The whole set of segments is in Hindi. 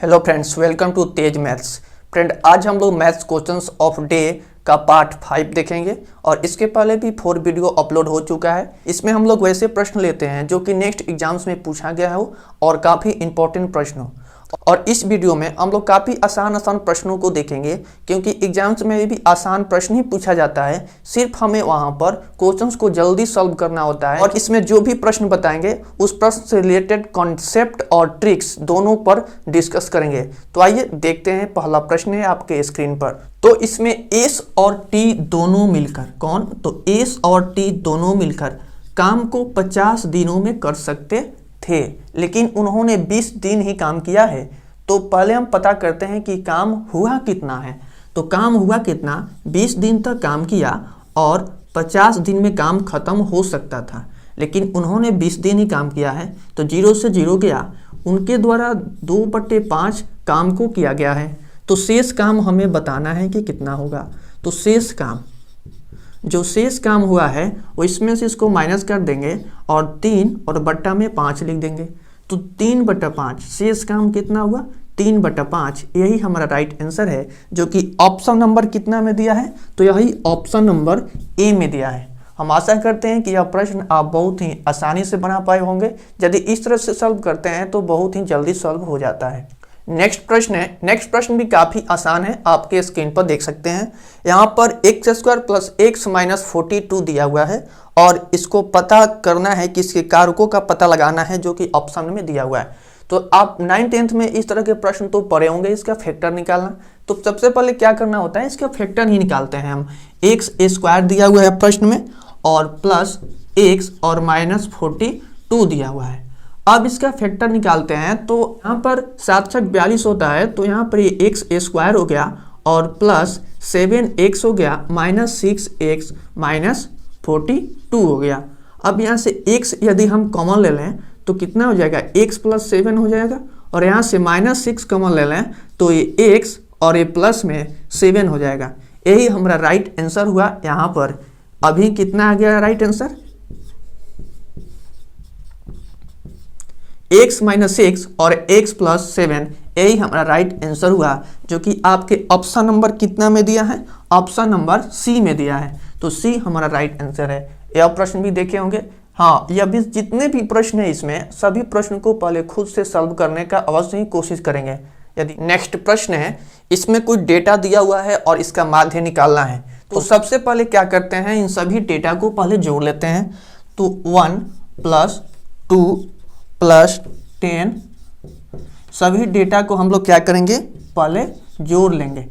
Hello friends, welcome to Tej maths. Friend, आज हम लोग मैथ्स क्वेश्चंस ऑफ डे का पार्ट 5 देखेंगे और इसके पहले भी 4 वीडियो अपलोड हो चुका है। इसमें हम लोग वैसे प्रश्न लेते हैं जो कि नेक्स्ट एग्जाम्स में पूछा गया हो और काफ़ी इंपॉर्टेंट प्रश्न हो। और इस वीडियो में हम लोग काफ़ी आसान प्रश्नों को देखेंगे क्योंकि एग्जाम्स में भी आसान प्रश्न ही पूछा जाता है। सिर्फ हमें वहाँ पर क्वेश्चंस को जल्दी सॉल्व करना होता है और इसमें जो भी प्रश्न बताएंगे उस प्रश्न से रिलेटेड कॉन्सेप्ट और ट्रिक्स दोनों पर डिस्कस करेंगे। तो आइए देखते हैं, पहला प्रश्न है आपके स्क्रीन पर। तो इसमें एस और टी दोनों मिलकर, कौन? तो एस और टी दोनों मिलकर काम को 50 दिनों में कर सकते थे, लेकिन उन्होंने 20 दिन ही काम किया है। तो पहले हम पता करते हैं कि काम हुआ कितना है। तो काम हुआ कितना? 20 दिन तक काम किया और 50 दिन में काम खत्म हो सकता था, लेकिन उन्होंने 20 दिन ही काम किया है। तो 0 से 0 गया, उनके द्वारा 2/5 काम को किया गया है। तो शेष काम हमें बताना है कि कितना होगा। तो शेष काम, जो शेष काम हुआ है वो इसमें से इसको माइनस कर देंगे और 3 और बट्टा में 5 लिख देंगे। तो 3/5 शेष काम कितना हुआ? 3/5। यही हमारा राइट आंसर है, जो कि ऑप्शन नंबर कितना में दिया है? तो यही ऑप्शन नंबर ए में दिया है। हम आशा करते हैं कि यह प्रश्न आप बहुत ही आसानी से बना पाए होंगे। यदि इस तरह से सॉल्व करते हैं तो बहुत ही जल्दी सॉल्व हो जाता है। नेक्स्ट प्रश्न है। नेक्स्ट प्रश्न भी काफ़ी आसान है, आपके स्क्रीन पर देख सकते हैं। यहाँ पर x² प्लस x माइनस 42 दिया हुआ है और इसको पता करना है कि इसके कारकों का पता लगाना है, जो कि ऑप्शन में दिया हुआ है। तो आप 9th-10th में इस तरह के प्रश्न तो पढ़े होंगे, इसका फैक्टर निकालना। तो सबसे पहले क्या करना होता है, इसका फैक्टर ही निकालते हैं हम। x² दिया हुआ है प्रश्न में और प्लस x और माइनस 42 दिया हुआ है। अब इसका फैक्टर निकालते हैं तो यहाँ पर 7×42 होता है, तो यहाँ पर ये x² हो गया और प्लस 7x हो गया माइनस 6x माइनस 42 हो गया। अब यहाँ से x यदि हम कॉमन ले लें तो कितना हो जाएगा? x प्लस 7 हो जाएगा और यहाँ से माइनस 6 कॉमन ले लें तो ये x और ये प्लस में 7 हो जाएगा। यही हमारा राइट आंसर हुआ यहाँ पर। अभी कितना आ गया राइट आंसर? x माइनस 6 और x प्लस 7, यही हमारा राइट आंसर हुआ, जो कि आपके ऑप्शन नंबर कितना में दिया है? ऑप्शन नंबर सी में दिया है। तो सी हमारा राइट आंसर है। यह प्रश्न भी देखे होंगे। हाँ, यह भी जितने भी प्रश्न है इसमें सभी प्रश्न को पहले खुद से सॉल्व करने का अवश्य ही कोशिश करेंगे। यदि नेक्स्ट प्रश्न है, इसमें कोई डेटा दिया हुआ है और इसका माध्य निकालना है। तो सबसे पहले क्या करते हैं, इन सभी डेटा को पहले जोड़ लेते हैं। तो 1 + 2 + 10, सभी डेटा को हम लोग क्या करेंगे, पहले जोड़ लेंगे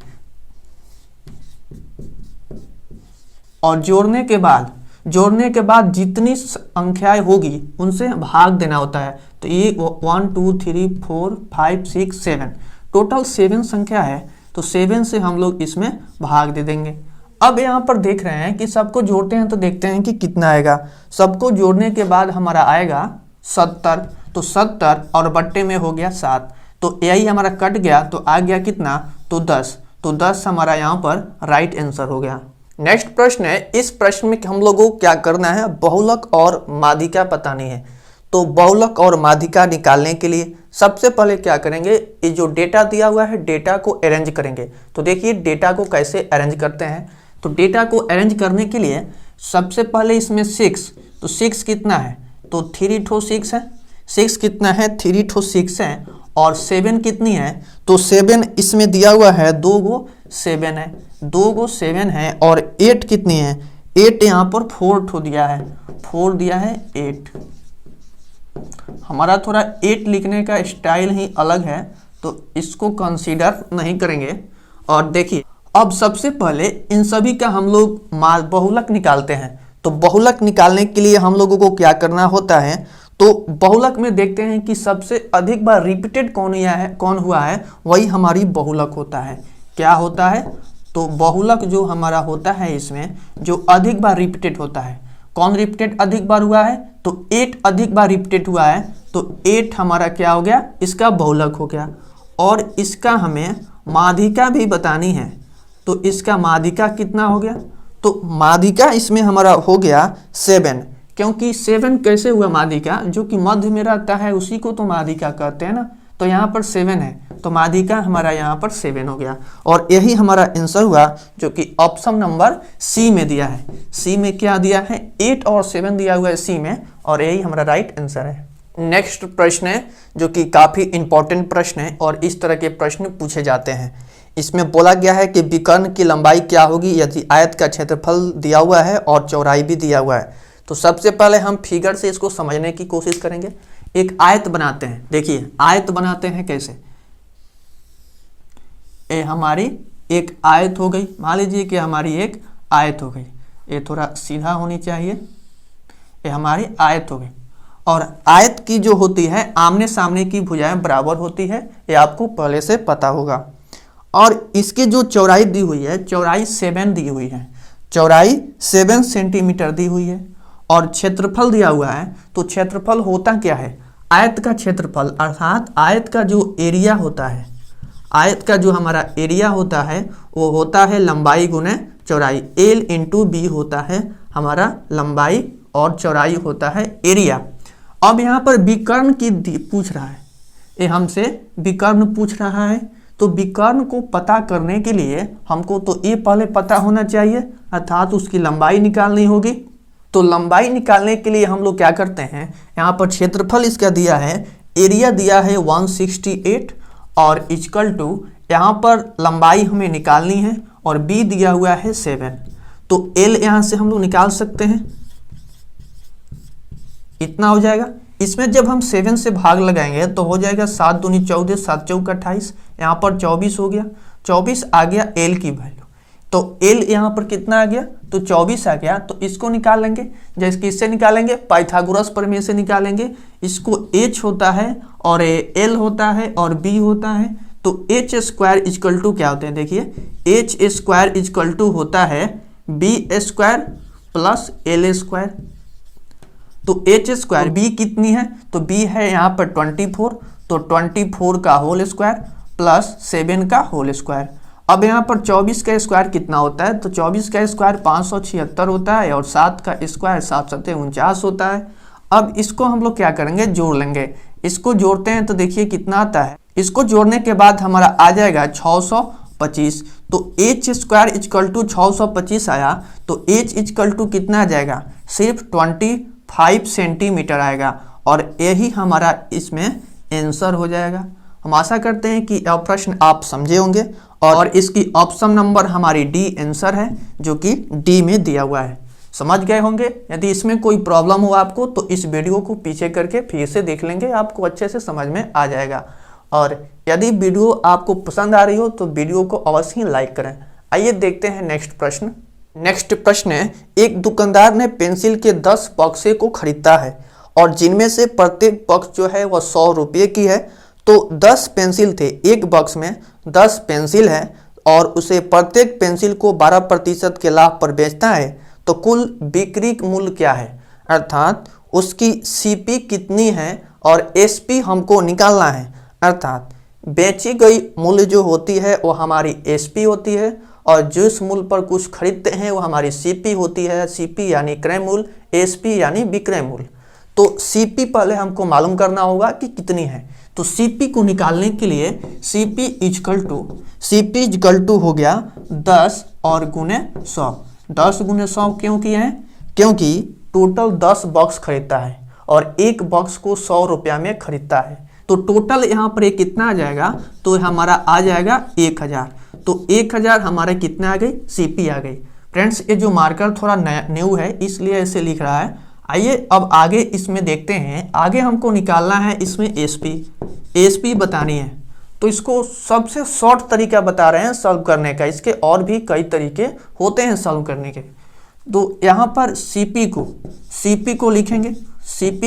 और जोड़ने के बाद जितनी संख्याएं होगी उनसे भाग देना होता है। तो ये 1 2 3 4 5 6 7 टोटल 7 संख्या है, तो 7 से हम लोग इसमें भाग दे देंगे। अब यहाँ पर देख रहे हैं कि सबको जोड़ते हैं तो देखते हैं कि कितना आएगा। सबको जोड़ने के बाद हमारा आएगा 70। तो 70 और बट्टे में हो गया 7, तो यही हमारा कट गया तो आ गया कितना? तो 10। तो 10 हमारा यहाँ पर राइट आंसर हो गया। नेक्स्ट प्रश्न है। इस प्रश्न में हम लोगों को क्या करना है, बहुलक और माध्यिका बतानी है। तो बहुलक और माध्यिका निकालने के लिए सबसे पहले क्या करेंगे, ये जो डेटा दिया हुआ है डेटा को अरेंज करेंगे। तो देखिए डेटा को कैसे अरेंज करते हैं। तो डेटा को अरेंज करने के लिए सबसे पहले इसमें 6, तो 6 कितना है? तो 3 ठो 6 है। 6 कितना है? 3 ठो 6 है। और 7 कितनी है? तो 7 इसमें दिया हुआ है, 2 गो 7 है, 2 गो 7 है। और 8 कितनी है? 8 यहाँ पर 4 ठो दिया है, 4 दिया है 8। हमारा थोड़ा 8 लिखने का स्टाइल ही अलग है, तो इसको कंसीडर नहीं करेंगे। और देखिए अब सबसे पहले इन सभी का हम लोग बहुलक निकालते हैं। तो बहुलक निकालने के लिए हम लोगों को क्या करना होता है, तो बहुलक में देखते हैं कि सबसे अधिक बार रिपीटेड कौन हुआ है, वही हमारी बहुलक होता है। क्या होता है? तो बहुलक जो हमारा होता है इसमें जो अधिक बार रिपीटेड होता है, कौन रिपीटेड अधिक बार हुआ है? तो 8 अधिक बार रिपीटेड हुआ है, तो 8 हमारा क्या हो गया? इसका बहुलक हो गया। और इसका हमें माध्यिका भी बतानी है, तो इसका माध्यिका कितना हो गया? तो माध्यिका इसमें हमारा हो गया 7, क्योंकि 7 कैसे हुआ माध्यिका? जो कि मध्य में रहता है उसी को तो माध्यिका कहते हैं ना। तो यहाँ पर 7 है, तो माध्यिका हमारा यहाँ पर 7 हो गया। और यही हमारा आंसर हुआ जो कि ऑप्शन नंबर सी में दिया है। सी में क्या दिया है, 8 और 7 दिया हुआ है सी में, और यही हमारा राइट आंसर है। नेक्स्ट प्रश्न है जो कि काफ़ी इंपॉर्टेंट प्रश्न है और इस तरह के प्रश्न पूछे जाते हैं। इसमें बोला गया है कि विकर्ण की लंबाई क्या होगी यदि आयत का क्षेत्रफल दिया हुआ है और चौड़ाई भी दिया हुआ है। तो सबसे पहले हम फिगर से इसको समझने की कोशिश करेंगे। एक आयत बनाते हैं, देखिए आयत बनाते हैं कैसे। ये हमारी एक आयत हो गई, मान लीजिए कि हमारी एक आयत हो गई, ये थोड़ा सीधा होनी चाहिए, ये हमारी आयत हो गई। और आयत की जो होती है आमने सामने की भुजाएं बराबर होती है, ये आपको पहले से पता होगा। और इसकी जो चौड़ाई दी हुई है, चौड़ाई 7 दी हुई है, चौड़ाई 7 सेंटीमीटर दी हुई है। और क्षेत्रफल दिया हुआ है, तो क्षेत्रफल होता क्या है, आयत का क्षेत्रफल अर्थात आयत का जो एरिया होता है, आयत का जो हमारा एरिया होता है वो होता है लंबाई गुने चौड़ाई, L इंटू बी होता है हमारा लंबाई और चौड़ाई होता है एरिया। अब यहाँ पर विकर्ण की पूछ रहा है, ये हमसे विकर्ण पूछ रहा है। तो विकर्ण को पता करने के लिए हमको तो ये पहले पता होना चाहिए, अर्थात उसकी लंबाई निकालनी होगी। तो लंबाई निकालने के लिए हम लोग क्या करते हैं, यहाँ पर क्षेत्रफल इसका दिया है, एरिया दिया है 168 और इक्वल टू यहाँ पर लंबाई हमें निकालनी है और बी दिया हुआ है 7। तो एल यहाँ से हम लोग निकाल सकते हैं, इतना हो जाएगा। इसमें जब हम 7 से भाग लगाएंगे तो हो जाएगा 7 दूनी 14, 7 चौक 28, यहाँ पर 24 हो गया। 24 आ गया एल की वैल्यू, तो एल यहाँ पर कितना आ गया, तो 24 आ गया। तो इसको निकाल लेंगे, जैसे किससे निकालेंगे, पाइथागोरस प्रमेय से निकालेंगे। इसको एच होता है और एल होता है और बी होता है, तो एच स्क्वायर इक्वल टू क्या होते हैं, देखिए एच स्क्वायर इक्वल टू होता है B square plus L square. तो एच स्क्वायर बी कितनी है, तो बी है यहाँ पर 24, तो 24 का होल स्क्वायर प्लस 7 का होल स्क्वायर। अब यहाँ पर 24 का स्क्वायर कितना होता है, तो 24 का स्क्वायर 576 होता है और 7 का स्क्वायर 7 7 49 होता है। अब इसको हम लोग क्या करेंगे, जोड़ लेंगे। इसको जोड़ते हैं तो देखिए कितना आता है, इसको जोड़ने के बाद हमारा आ जाएगा 625। तो एच स्क्वायर इक्वल टू 625 आया, तो एच इक्वल टू कितना आ जाएगा, सिर्फ 25 सेंटीमीटर आएगा। और यही हमारा इसमें आंसर हो जाएगा। हम आशा करते हैं कि यह प्रश्न आप समझे होंगे और इसकी ऑप्शन नंबर हमारी डी आंसर है, जो कि डी में दिया हुआ है। समझ गए होंगे। यदि इसमें कोई प्रॉब्लम हो आपको तो इस वीडियो को पीछे करके फिर से देख लेंगे, आपको अच्छे से समझ में आ जाएगा। और यदि वीडियो आपको पसंद आ रही हो तो वीडियो को अवश्य ही लाइक करें। आइए देखते हैं नेक्स्ट प्रश्न। नेक्स्ट प्रश्न है, एक दुकानदार ने पेंसिल के 10 बक्से को खरीदा है और जिनमें से प्रत्येक बक्स जो है वह 100 रुपये की है। तो 10 पेंसिल थे, एक बक्स में 10 पेंसिल है और उसे प्रत्येक पेंसिल को 12% के लाभ पर बेचता है, तो कुल बिक्री मूल्य क्या है, अर्थात उसकी सीपी कितनी है और एसपी हमको निकालना है। अर्थात बेची गई मूल्य जो होती है वो हमारी एसपी होती है और जिस मूल्य पर कुछ खरीदते हैं वो हमारी सीपी होती है। सीपी यानी क्रय मूल्य, एसपी यानी विक्रय मूल्य। तो सीपी पहले हमको मालूम करना होगा कि कितनी है। तो सीपी को निकालने के लिए सीपी इक्वल टू हो गया 10 और गुने 100। 10 गुने 100 क्यों किए हैं, क्योंकि टोटल 10 बॉक्स खरीदता है और एक बॉक्स को 100 रुपया में खरीदता है। तो टोटल यहाँ पर एक कितना आ जाएगा, तो हमारा आ जाएगा 1000। तो 1000 हमारे कितना आ गई, सीपी आ गई। फ्रेंड्स ये जो मार्कर थोड़ा न्यू है इसलिए ऐसे लिख रहा है। आइए अब आगे इसमें देखते हैं। आगे हमको निकालना है इसमें एसपी बतानी है। तो इसको सबसे शॉर्ट तरीका बता रहे हैं सॉल्व करने का, इसके और भी कई तरीके होते हैं सॉल्व करने के। तो यहाँ पर सीपी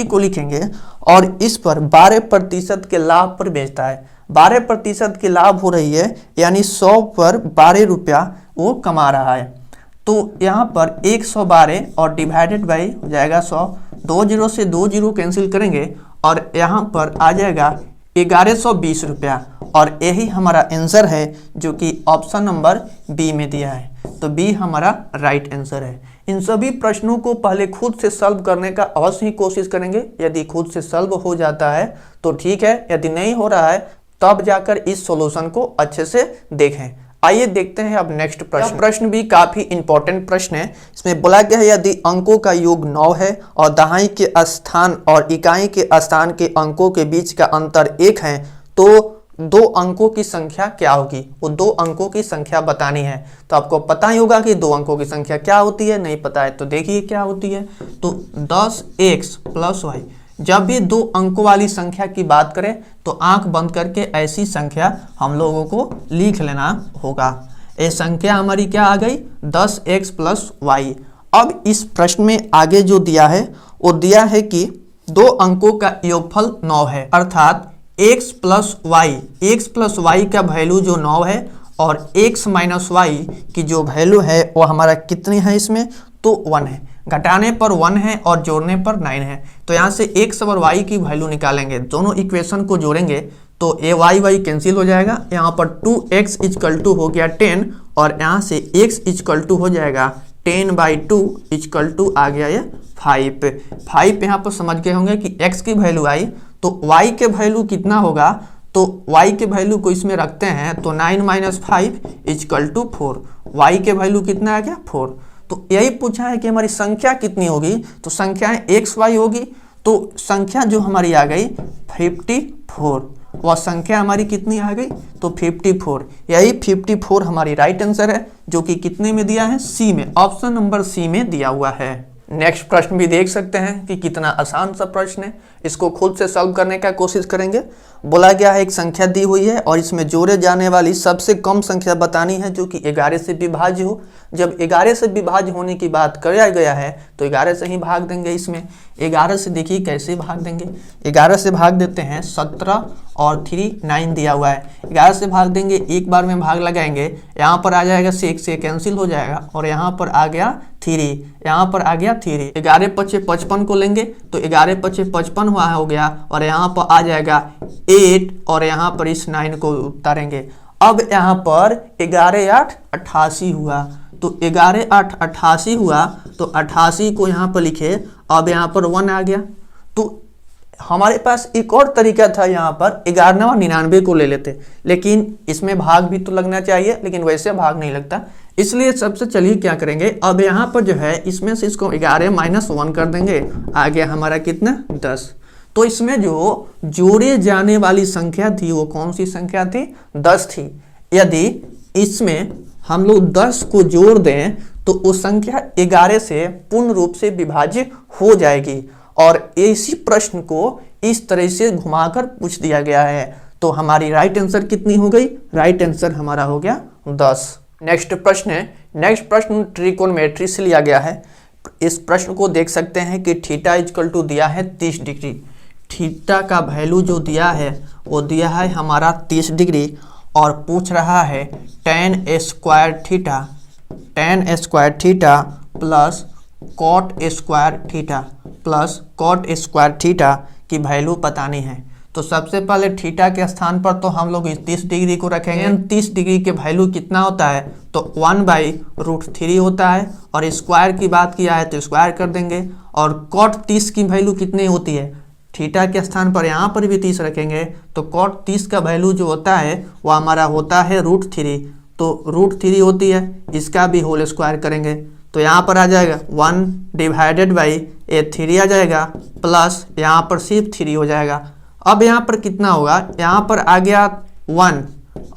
को लिखेंगे और इस पर 12% के लाभ पर बेचता है। 12% की लाभ हो रही है, यानी 100 पर 12 रुपया वो कमा रहा है। तो यहाँ पर 112 और डिवाइडेड बाई हो जाएगा 100, 2 जीरो से 2 जीरो कैंसिल करेंगे और यहाँ पर आ जाएगा 1120 रुपया। और यही हमारा आंसर है जो कि ऑप्शन नंबर बी में दिया है। तो बी हमारा राइट आंसर है। इन सभी प्रश्नों को पहले खुद से सॉल्व करने का अवश्य ही कोशिश करेंगे। यदि खुद से सॉल्व हो जाता है तो ठीक है, यदि नहीं हो रहा है तब जाकर इस सॉल्यूशन को अच्छे से देखें। आइए देखते हैं अब नेक्स्ट प्रश्न। प्रश्न भी काफी इंपॉर्टेंट प्रश्न है। इसमें बोला गया है यदि अंकों का योग 9 है और दहाई के स्थान और इकाई के स्थान के अंकों के बीच का अंतर 1 है तो 2 अंकों की संख्या क्या होगी। वो 2 अंकों की संख्या बतानी है। तो आपको पता ही होगा कि 2 अंकों की संख्या क्या होती है। नहीं पता है तो देखिए क्या होती है। तो 10x + y। जब भी 2 अंकों वाली संख्या की बात करें तो आंख बंद करके ऐसी संख्या हम लोगों को लिख लेना होगा। ये संख्या हमारी क्या आ गई, 10x + y। अब इस प्रश्न में आगे जो दिया है वो दिया है कि 2 अंकों का योगफल 9 है, अर्थात x + y, x + y का वैल्यू जो 9 है और x - y की जो वैल्यू है वो हमारा कितनी है, इसमें तो 1 है। घटाने पर 1 है और जोड़ने पर 9 है। तो यहाँ से x और y की वैल्यू निकालेंगे, दोनों इक्वेशन को जोड़ेंगे तो ये y कैंसिल हो जाएगा। यहाँ पर 2x = हो गया 10 और यहाँ से x = हो जाएगा 10/2 आ गया ये 5। यहाँ पर समझ गए होंगे कि x की वैल्यू आई तो y के वैल्यू कितना होगा। तो y के वैल्यू को इसमें रखते हैं तो 9 - 5 = 4। y के वैल्यू कितना आ गया 4। तो यही पूछा है कि हमारी संख्या कितनी होगी। तो संख्याएं x y होगी। तो संख्या जो हमारी आ गई 54। वह संख्या हमारी कितनी आ गई तो 54। यही 54 हमारी राइट आंसर है, जो कि कितने में दिया है, सी में, ऑप्शन नंबर सी में दिया हुआ है। नेक्स्ट प्रश्न भी देख सकते हैं कि कितना आसान सा प्रश्न है। इसको खुद से सॉल्व करने का कोशिश करेंगे। बोला गया है एक संख्या दी हुई है और इसमें जोड़े जाने वाली सबसे कम संख्या बतानी है जो कि 11 से विभाज्य हो। जब 11 से विभाज्य होने की बात किया गया है तो 11 से ही भाग देंगे। इसमें 11 से देखिए कैसे भाग देंगे। 11 से भाग देते हैं 17 और 3 9 दिया हुआ है। 11 से भाग देंगे, एक बार में भाग लगाएंगे, यहाँ पर आ जाएगा 6 से कैंसिल हो जाएगा और यहाँ पर आ गया 3, यहाँ पर आ गया 3। 11 × 5 = 55 को लेंगे तो 11 × 5 = 55 हुआ हो गया और यहाँ पर आ जाएगा 8 और यहाँ पर इस 9 को उतारेंगे। अब यहाँ पर 11 × 8 = 88 हुआ। तो 11 × 8 = 88 हुआ तो 88 को यहाँ पर लिखे। अब यहाँ पर 1 आ गया। तो हमारे पास एक और तरीका था, यहाँ पर 11 और 99 को ले लेते, लेकिन इसमें भाग भी तो लगना चाहिए, लेकिन वैसे भाग नहीं लगता। इसलिए सबसे चलिए क्या करेंगे, अब यहाँ पर जो है इसमें से इसको 11 - 1 कर देंगे। आ गया हमारा कितना 10। तो इसमें जो जोड़े जाने वाली संख्या थी वो कौन सी संख्या थी, 10 थी। यदि इसमें हम लोग 10 को जोड़ दें तो वो संख्या 11 से पूर्ण रूप से विभाज्य हो जाएगी। और इसी प्रश्न को इस तरह से घुमाकर पूछ दिया गया है। तो हमारी राइट आंसर कितनी हो गई, राइट आंसर हमारा हो गया 10। नेक्स्ट प्रश्न है। नेक्स्ट प्रश्न ट्रिकोनोमेट्री से लिया गया है। इस प्रश्न को देख सकते हैं कि थीटा = दिया है 30 डिग्री। थीटा का वैल्यू जो दिया है वो दिया है हमारा 30 डिग्री और पूछ रहा है tan² theta plus cot² theta की वैल्यू बतानी है। तो सबसे पहले थीटा के स्थान पर तो हम लोग 30 डिग्री को रखेंगे। 30 डिग्री के वैल्यू कितना होता है तो 1/√3 होता है और स्क्वायर की बात किया है तो स्क्वायर कर देंगे। और cot 30 की वैल्यू कितनी होती है, थीटा के स्थान पर यहाँ पर भी 30 रखेंगे तो cot 30 का वैल्यू जो होता है वो हमारा होता है √3। तो √3 होती है, इसका भी होल स्क्वायर करेंगे तो यहाँ पर आ जाएगा 1/3 आ जाएगा प्लस यहाँ पर सिर्फ 3 हो जाएगा। अब यहाँ पर कितना होगा, यहाँ पर आ गया 1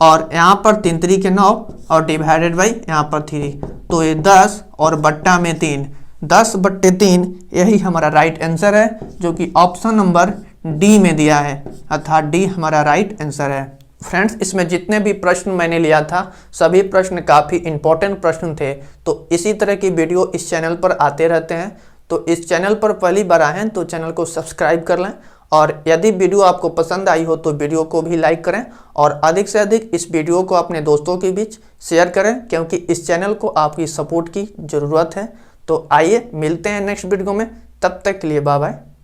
और यहाँ पर 3 3 के 9 और डिवाइडेड बाई यहाँ पर 3। तो ये 10 और बट्टा में 3, 10/3 यही हमारा राइट आंसर है, जो कि ऑप्शन नंबर डी में दिया है, अर्थात डी हमारा राइट आंसर है। फ्रेंड्स, इसमें जितने भी प्रश्न मैंने लिया था सभी प्रश्न काफ़ी इंपॉर्टेंट प्रश्न थे। तो इसी तरह की वीडियो इस चैनल पर आते रहते हैं। तो इस चैनल पर पहली बार आए हैं तो चैनल को सब्सक्राइब कर लें और यदि वीडियो आपको पसंद आई हो तो वीडियो को भी लाइक करें और अधिक से अधिक इस वीडियो को अपने दोस्तों के बीच शेयर करें, क्योंकि इस चैनल को आपकी सपोर्ट की ज़रूरत है। तो आइए मिलते हैं नेक्स्ट वीडियो में, तब तक के लिए बाय बाय।